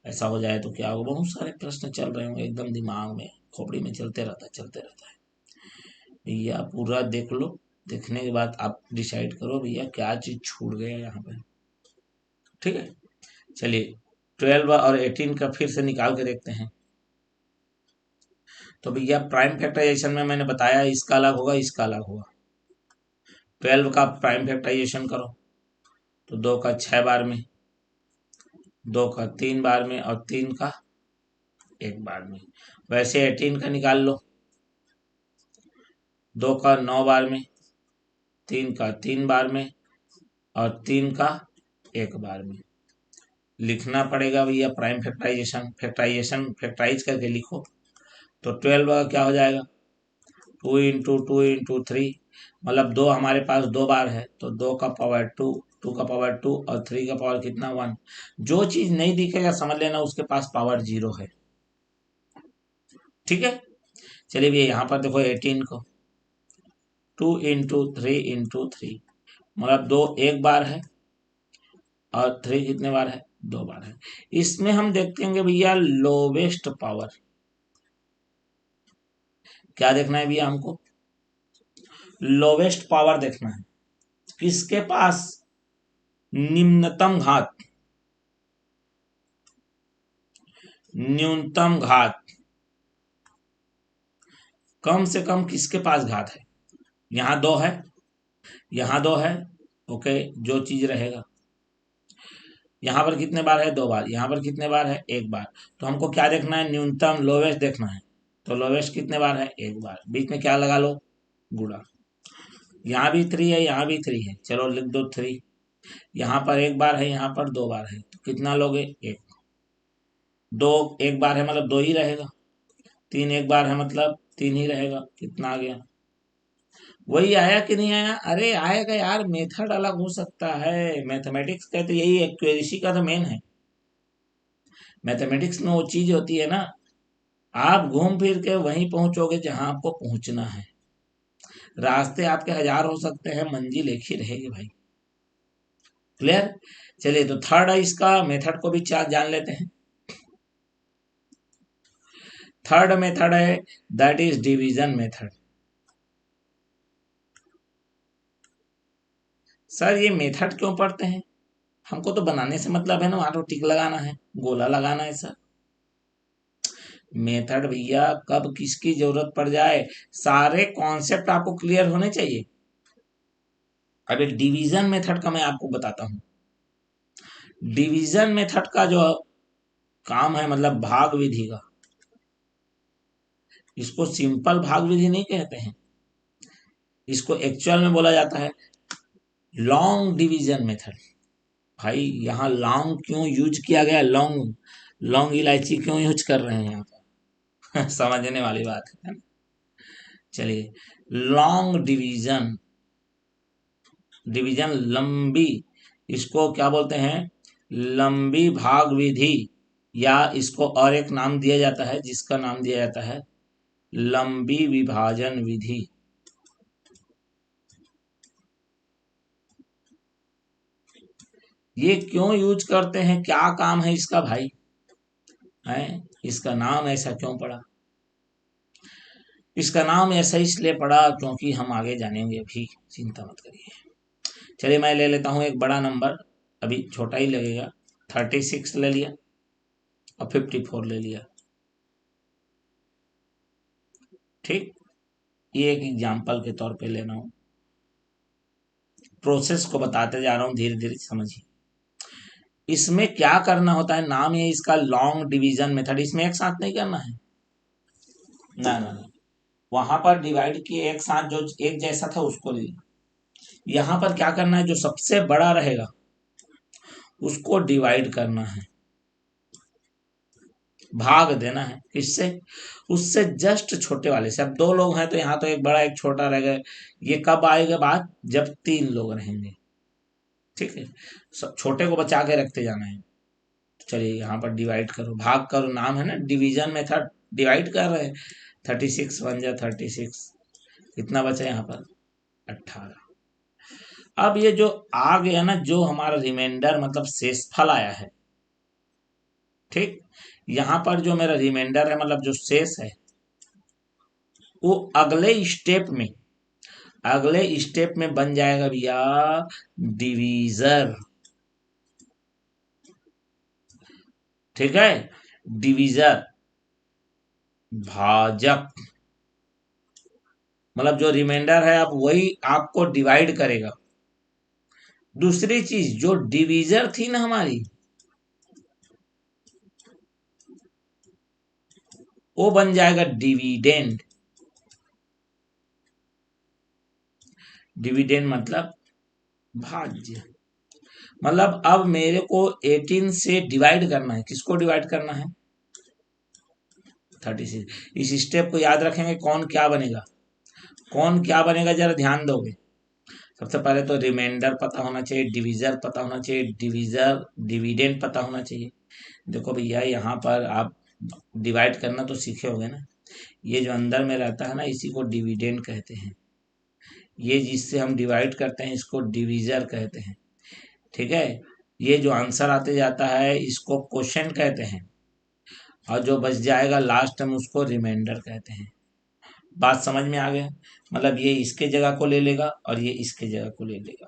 ऐसा हो जाए तो क्या होगा, बहुत सारे प्रश्न चल रहे होंगे एकदम दिमाग में, खोपड़ी में चलते रहता है चलते रहता है। भैया पूरा देख लो, देखने के बाद आप डिसाइड करो भैया क्या चीज छूट गया यहाँ पे। ठीक है, चलिए 12 और 18 का फिर से निकाल के देखते हैं। तो भैया प्राइम फैक्टराइजेशन में मैंने बताया इसका अलग होगा, इसका अलग होगा। 12 का प्राइम फैक्टराइजेशन करो तो 2 का 6 बार में, 2 का 3 बार में और 3 का 1 बार में। वैसे 18 का निकाल लो, 2 का 9 बार में, 3 का 3 बार में और 3 का 1 बार में। लिखना पड़ेगा भैया प्राइम फैक्टराइजेशन, फैक्टराइज करके लिखो। तो 12 का क्या हो जाएगा 2 × 2 × 3, मतलब 2 हमारे पास 2 बार है, तो 2 का पावर 2, 2 का पावर 2 और 3 का पावर कितना 1। जो चीज नहीं दिखेगा समझ लेना उसके पास पावर 0 है। ठीक है, चलिए भैया यहाँ पर देखो 18 को 2 इंटू 3 इंटू 3, मतलब 2 एक बार है और 3 कितने बार है 2 बार है। इसमें हम देखते हैं भैया लोवेस्ट पावर, क्या देखना है भैया हमको, लोवेस्ट पावर देखना है। किसके पास निम्नतम घात, न्यूनतम घात, कम से कम किसके पास घात है। यहाँ 2 है, यहाँ 2 है, ओके, जो चीज रहेगा। यहाँ पर कितने बार है 2 बार, यहाँ पर कितने बार है 1 बार। तो हमको क्या देखना है, न्यूनतम लोवेस्ट देखना है। तो लोवेस्ट कितने बार है 1 बार, बीच में क्या लगा लो गुणा। यहाँ भी 3 है, यहाँ भी 3 है, चलो लिख दो 3। यहाँ पर 1 बार है, यहाँ पर 2 बार है, तो कितना लोगे 1। 2 1 बार है मतलब 2 ही रहेगा। 3 1 बार है मतलब 3 ही रहेगा, कितना आ गया। वही आया कि नहीं आया, अरे आएगा यार, मेथड अलग हो सकता है। मैथमेटिक्स का तो यही एक्यूरेसी का तो मेन है। मैथमेटिक्स में वो चीज होती है ना, आप घूम फिर के वहीं पहुंचोगे जहां आपको पहुंचना है। रास्ते आपके 1000 हो सकते हैं, मंजिल एक ही रहेगी भाई। क्लियर, चलिए तो थर्ड है इसका मेथड को भी चार जान लेते हैं। थर्ड मेथड है that is division method. Sir ये मेथड क्यों पढ़ते हैं, हमको तो बनाने से मतलब है ना, वहां तो टिक लगाना है, गोला लगाना है सर। मेथड भैया कब किसकी जरूरत पड़ जाए, सारे कॉन्सेप्ट आपको क्लियर होने चाहिए। अब एक डिवीजन मेथड का मैं आपको बताता हूं। डिवीजन मेथड का जो काम है, मतलब भाग विधि का, इसको सिंपल भाग विधि नहीं कहते हैं, इसको एक्चुअल में बोला जाता है लॉन्ग डिवीजन मेथड। भाई यहाँ लॉन्ग क्यों यूज किया गया, लॉन्ग, लॉन्ग इलायची क्यों यूज कर रहे हैं यहाँ पर समझने वाली बात है ना। चलिए, लॉन्ग डिवीजन, डिवीजन लंबी, इसको क्या बोलते हैं, लंबी भाग विधि, या इसको और एक नाम दिया जाता है जिसका नाम दिया जाता है लंबी विभाजन विधि। ये क्यों यूज करते हैं, क्या काम है इसका भाई, है इसका नाम ऐसा क्यों पड़ा। इसका नाम ऐसा इसलिए पड़ा क्योंकि हम आगे जानेंगे भी, चिंता मत करिए। चलिए मैं ले लेता हूं एक बड़ा नंबर, अभी छोटा ही लगेगा, 36 ले लिया और 54 ले लिया। ठीक, ये एक एग्जाम्पल के तौर पे लेना हूं, प्रोसेस को बताते जा रहा हूं, धीरे धीरे समझिए। इसमें क्या करना होता है, नाम है इसका लॉन्ग डिवीजन मेथड। इसमें एक साथ नहीं करना है, ना ना ना, वहां पर डिवाइड किए एक साथ, जो एक जैसा था उसको ले। यहाँ पर क्या करना है, जो सबसे बड़ा रहेगा उसको डिवाइड करना है, भाग देना है। किससे, उससे जस्ट छोटे वाले से। अब 2 लोग हैं तो यहाँ तो एक बड़ा एक छोटा रह गए, ये कब आएगा बात, जब 3 लोग रहेंगे। ठीक है, सब छोटे को बचा के रखते जाना है। तो चलिए यहाँ पर डिवाइड करो, भाग करो, नाम है ना डिवीजन मेथड, डिवाइड कर रहे हैं। 36 बन जा 36, कितना बचा यहाँ पर 18। अब ये जो आ गया ना, जो हमारा रिमाइंडर मतलब शेषफल आया है, ठीक, यहाँ पर जो मेरा रिमाइंडर है मतलब जो शेष है, वो अगले स्टेप में बन जाएगा भैया डिवीजर। ठीक है, डिवीजर, भाजक, मतलब जो रिमाइंडर है अब वही आपको डिवाइड करेगा। दूसरी चीज, जो डिवीजर थी ना हमारी, वो बन जाएगा डिविडेंड। डिविडेंड मतलब भाज्य। मतलब अब मेरे को 18 से डिवाइड करना है, किसको डिवाइड करना है 36। इस स्टेप को याद रखेंगे, कौन क्या बनेगा, कौन क्या बनेगा जरा ध्यान दोगे। सबसे पहले तो रिमाइंडर पता होना चाहिए, डिविजर पता होना चाहिए, डिविजर डिविडेंड पता होना चाहिए। देखो भैया यहाँ पर आप डिवाइड करना तो सीखे होगे ना। ये जो अंदर में रहता है ना, इसी को डिविडेंड कहते हैं। ये जिससे हम डिवाइड करते हैं इसको डिविजर कहते हैं। ठीक है। ये जो आंसर आते जाता है इसको क्वोशिएंट कहते हैं, और जो बच जाएगा लास्ट में उसको रिमाइंडर कहते हैं। बात समझ में आ गया। मतलब ये इसके जगह को ले लेगा और ये इसके जगह को ले लेगा।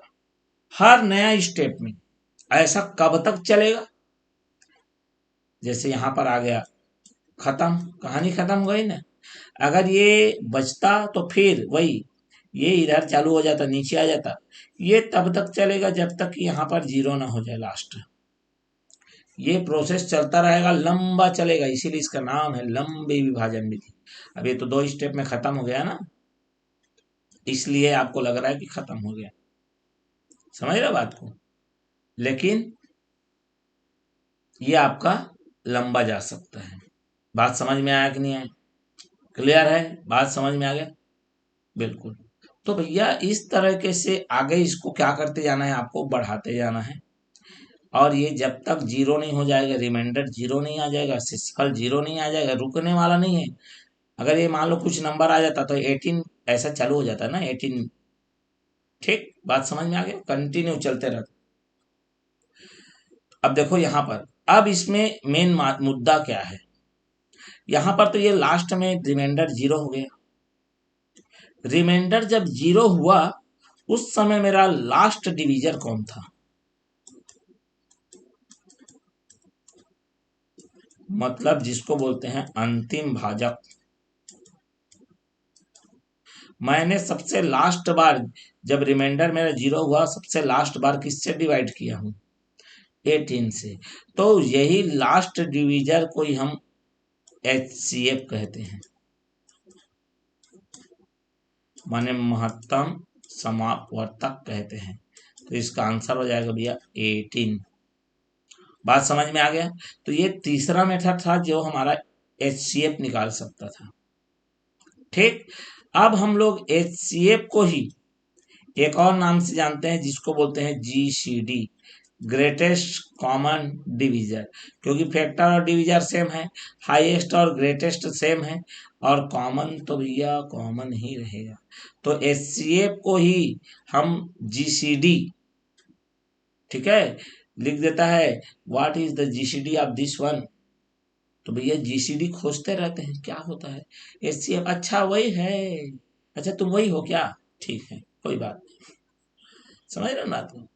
हर नया स्टेप में ऐसा कब तक चलेगा, जैसे यहाँ पर आ गया, खत्म, कहानी खत्म हो गई ना। अगर ये बचता तो फिर वही, ये इधर चालू हो जाता, नीचे आ जाता। ये तब तक चलेगा जब तक कि यहाँ पर जीरो ना हो जाए लास्ट। ये प्रोसेस चलता रहेगा, लंबा चलेगा, इसीलिए इसका नाम है लंबी विभाजन विधि। अब ये तो 2 स्टेप में खत्म हो गया ना, इसलिए आपको लग रहा है कि खत्म हो गया। समझ रहे बात को। लेकिन ये आपका लंबा जा सकता है। बात समझ में आया कि नहीं आया? क्लियर है? बात समझ में आ गया? बिल्कुल। तो भैया इस तरीके से आगे इसको क्या करते जाना है, आपको बढ़ाते जाना है। और ये जब तक जीरो नहीं हो जाएगा, रिमाइंडर जीरो नहीं आ जाएगा, शेषफल जीरो नहीं आ जाएगा, रुकने वाला नहीं है। अगर ये मान लो कुछ नंबर आ जाता तो 18 ऐसा चालू हो जाता है ना, 18। ठीक, बात समझ में आ गया। कंटिन्यू चलते रहता। अब देखो यहाँ पर, अब इसमें मेन मुद्दा क्या है। यहाँ पर तो ये लास्ट में रिमाइंडर जीरो हो गया। रिमाइंडर जब जीरो हुआ उस समय मेरा लास्ट डिवीजर कौन था? मतलब जिसको बोलते हैं अंतिम भाजक। मैंने सबसे लास्ट बार जब रिमाइंडर मेरा जीरो हुआ, सबसे लास्ट बार किससे डिवाइड किया हूं? 18 से। तो यही लास्ट डिवीजर को ही हम HCF कहते हैं, माने महत्तम समापवर्तक कहते हैं। तो इसका आंसर हो जाएगा भैया 18। बात समझ में आ गया। तो ये तीसरा मेथड था जो हमारा HCF निकाल सकता था। ठीक। अब हम लोग HCF को ही एक और नाम से जानते हैं जिसको बोलते हैं GCD, ग्रेटेस्ट कॉमन डिवीजर। क्योंकि फैक्टर और डिवीजर सेम है, हाईएस्ट और ग्रेटेस्ट सेम है, और कॉमन तो भैया कॉमन ही रहेगा। तो HCF को ही हम GCD, ठीक है, लिख देता है। What is the GCD of this one? तो भैया GCD खोजते रहते हैं क्या होता है। HCF, अच्छा वही है। अच्छा तुम वही हो क्या? ठीक है, कोई बात नहीं। समझ रहे हो ना तुम?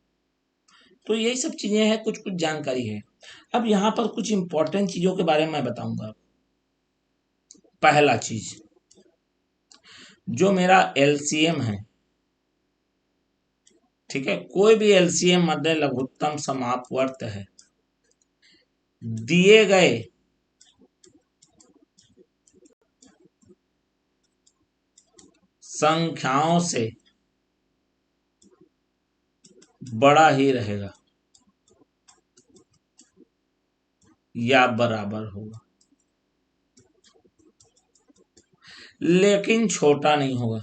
तो यही सब चीजें हैं, कुछ कुछ जानकारी है। अब यहाँ पर कुछ इंपॉर्टेंट चीजों के बारे में मैं बताऊंगा। पहला चीज, जो मेरा LCM है, ठीक है, कोई भी LCM मध्य लघुत्तम समापवर्त है, दिए गए संख्याओं से बड़ा ही रहेगा या बराबर होगा, लेकिन छोटा नहीं होगा।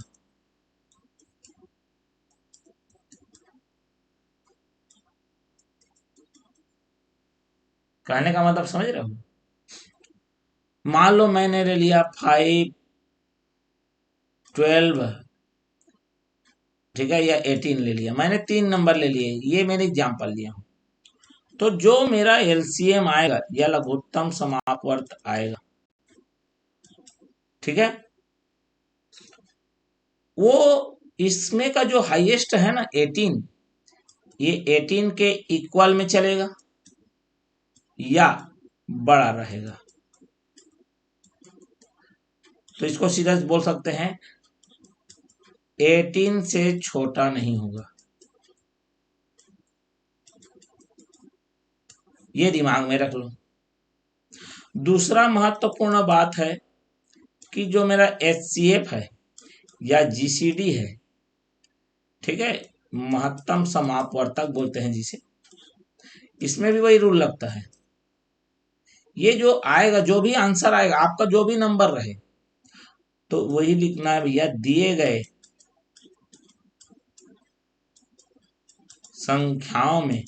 कहने का मतलब समझ रहे हो। मान लो मैंने ले लिया 5, 12, ठीक है, या 18 ले लिया, मैंने 3 नंबर ले लिए, ये मैंने एग्जाम्पल लिया हूं। तो जो मेरा LCM आएगा या लघुत्तम समापवर्त आएगा, ठीक है, वो इसमें का जो हाईएस्ट है ना 18, ये 18 के इक्वल में चलेगा या बड़ा रहेगा। तो इसको सीधा बोल सकते हैं 18 से छोटा नहीं होगा। ये दिमाग में रख लो। दूसरा महत्वपूर्ण बात है कि जो मेरा HCF है या GCD है, ठीक है, महत्तम समापवर्तक बोलते हैं जिसे, इसमें भी वही रूल लगता है। ये जो आएगा, जो भी आंसर आएगा, आपका जो भी नंबर रहे, तो वही लिखना है भैया, दिए गए संख्याओं में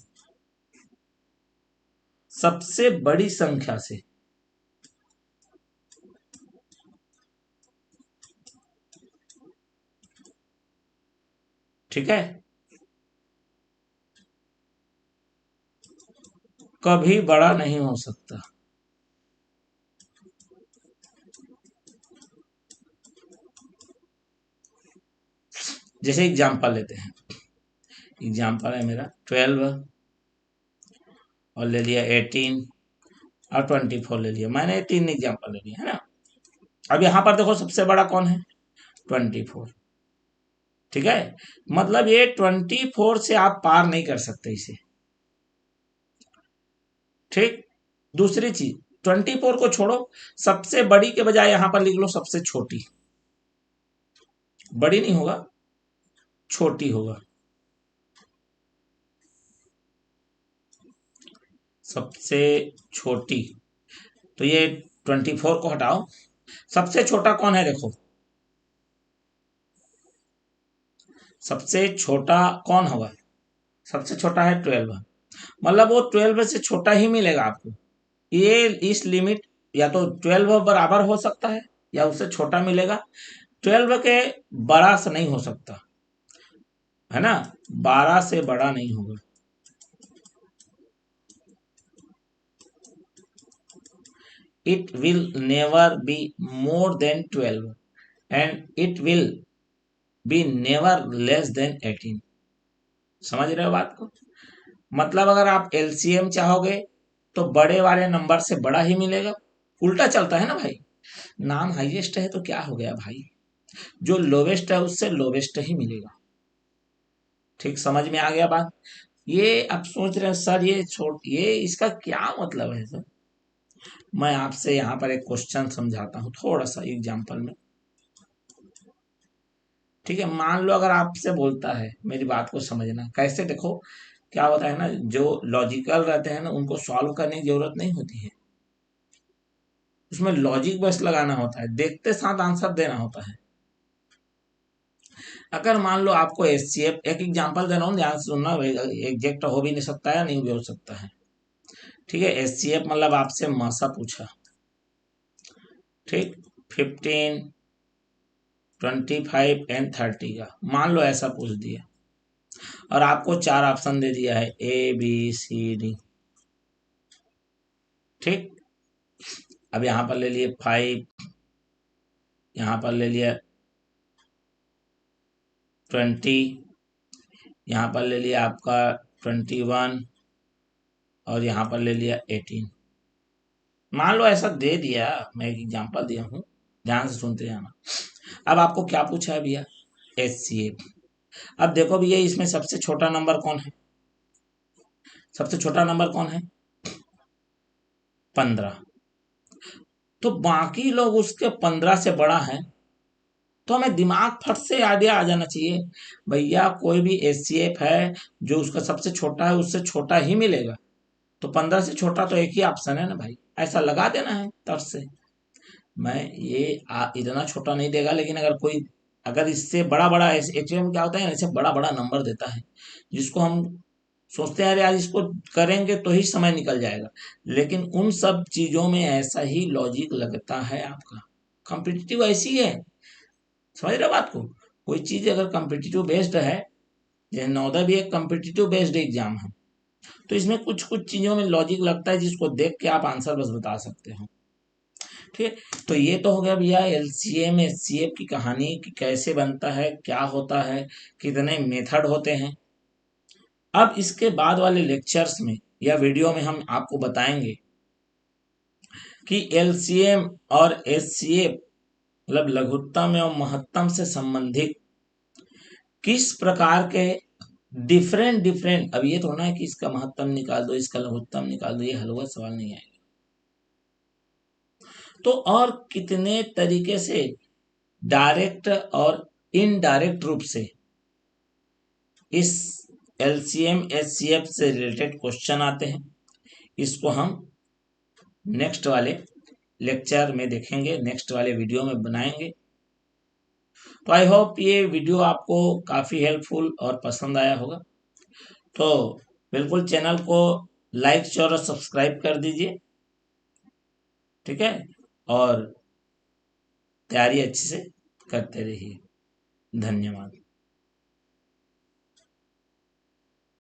सबसे बड़ी संख्या से, ठीक है, कभी बड़ा नहीं हो सकता। जैसे एग्जांपल लेते हैं, एग्जांपल है मेरा 12 और ले लिया 18 और 24 ले लिया, मैंने 3 एग्जांपल ले लिया है ना। अब यहां पर देखो सबसे बड़ा कौन है, 24, ठीक है। मतलब ये 24 से आप पार नहीं कर सकते इसे, ठीक। दूसरी चीज, 24 को छोड़ो, सबसे बड़ी के बजाय यहां पर लिख लो सबसे छोटी। बड़ी नहीं होगा, छोटी होगा। सबसे छोटी, तो ये 24 को हटाओ, सबसे छोटा कौन है देखो, सबसे छोटा कौन होगा, सबसे छोटा है 12, मतलब वो 12 से छोटा ही मिलेगा आपको। ये इस लिमिट, या तो 12 बराबर हो सकता है या उससे छोटा मिलेगा, 12 के बड़ा से नहीं हो सकता, है ना, 12 से बड़ा नहीं होगा। It will never be more than 12 and it will be never less than 18। समझ रहे हो बात को? मतलब अगर आप एलसीएम चाहोगे तो बड़े वाले नंबर से बड़ा ही मिलेगा, उल्टा चलता है ना भाई। नाम हाईएस्ट है तो क्या हो गया भाई, जो लोवेस्ट है उससे लोवेस्ट ही मिलेगा। ठीक, समझ में आ गया बात। ये आप सोच रहे हैं सर ये इसका क्या मतलब है सर। मैं आपसे यहाँ पर एक क्वेश्चन समझाता हूँ थोड़ा सा एग्जाम्पल में, ठीक है। मान लो अगर आपसे बोलता है, मेरी बात को समझना कैसे, देखो क्या होता है ना, जो लॉजिकल रहते हैं ना उनको सॉल्व करने की जरूरत नहीं होती है, उसमें लॉजिक बस लगाना होता है, देखते साथ आंसर देना होता है। अगर मान लो आपको एचसीएफ, एक एग्जांपल दे रहा हूँ, ध्यान से सुनना, एग्जैक्ट हो भी नहीं सकता है, नहीं भी हो सकता है, ठीक है। एचसीएफ मतलब आपसे मासा पूछा, ठीक, 15, 25 एंड 30 का, मान लो ऐसा पूछ दिया और आपको 4 ऑप्शन दे दिया है, ए बी सी डी, ठीक। अब यहां पर ले लिए 5, यहां पर ले लिया 20, यहां पर ले लिया आपका 21 और यहां पर ले लिया 18। मान लो ऐसा दे दिया, मैं एक एग्जांपल दिया हूं, ध्यान से सुनते जाना। अब आपको क्या पूछा है भैया, एचसीएफ। अब देखो भैया इसमें सबसे छोटा नंबर कौन है, सबसे छोटा नंबर कौन है, 15। तो बाकी लोग उसके 15 से बड़ा है, तो हमें दिमाग फट से आइडिया आ जाना चाहिए, भैया कोई भी एचसीएफ है जो उसका सबसे छोटा है उससे छोटा ही मिलेगा, तो 15 से छोटा तो एक ही ऑप्शन है ना भाई, ऐसा लगा देना है तब से। मैं ये इतना छोटा नहीं देगा, लेकिन अगर कोई, अगर इससे बड़ा बड़ा, एक्चुअली में क्या होता है, इससे बड़ा बड़ा नंबर देता है जिसको हम सोचते हैं अरे यार इसको करेंगे तो ही समय निकल जाएगा, लेकिन उन सब चीजों में ऐसा ही लॉजिक लगता है आपका। कॉम्पिटिटिव ऐसी है, समझ रहे हो बात को। कोई चीज अगर कॉम्पिटिटिव बेस्ड है, जैसे नवोदय भी एक कॉम्पिटिटिव बेस्ड एग्जाम है, तो इसमें कुछ कुछ चीजों में लॉजिक लगता है जिसको देख के आप आंसर बस बता सकते हो, ठीक है। तो ये तो हो गया भैया एलसीएम एचसीएफ की कहानी कि कैसे बनता है, क्या होता है, कितने मेथड होते हैं। अब इसके बाद वाले लेक्चर्स में या वीडियो में हम आपको बताएंगे कि एलसीएम और एचसीएफ मतलब लघुत्तम एवं महत्तम से संबंधित किस प्रकार के डिफरेंट डिफरेंट, अब ये तो ना है कि इसका महत्तम निकाल दो इसका लघुत्तम निकाल दो, ये हलवा सवाल नहीं आएगा। तो और कितने तरीके से डायरेक्ट और इनडायरेक्ट रूप से इस एलसीएम एचसीएफ से रिलेटेड क्वेश्चन आते हैं, इसको हम नेक्स्ट वाले लेक्चर में देखेंगे, नेक्स्ट वाले वीडियो में बनाएंगे। तो आई होप ये वीडियो आपको काफ़ी हेल्पफुल और पसंद आया होगा। तो बिल्कुल चैनल को लाइक शेयर और सब्सक्राइब कर दीजिए, ठीक है। और तैयारी अच्छे से करते रहिए। धन्यवाद।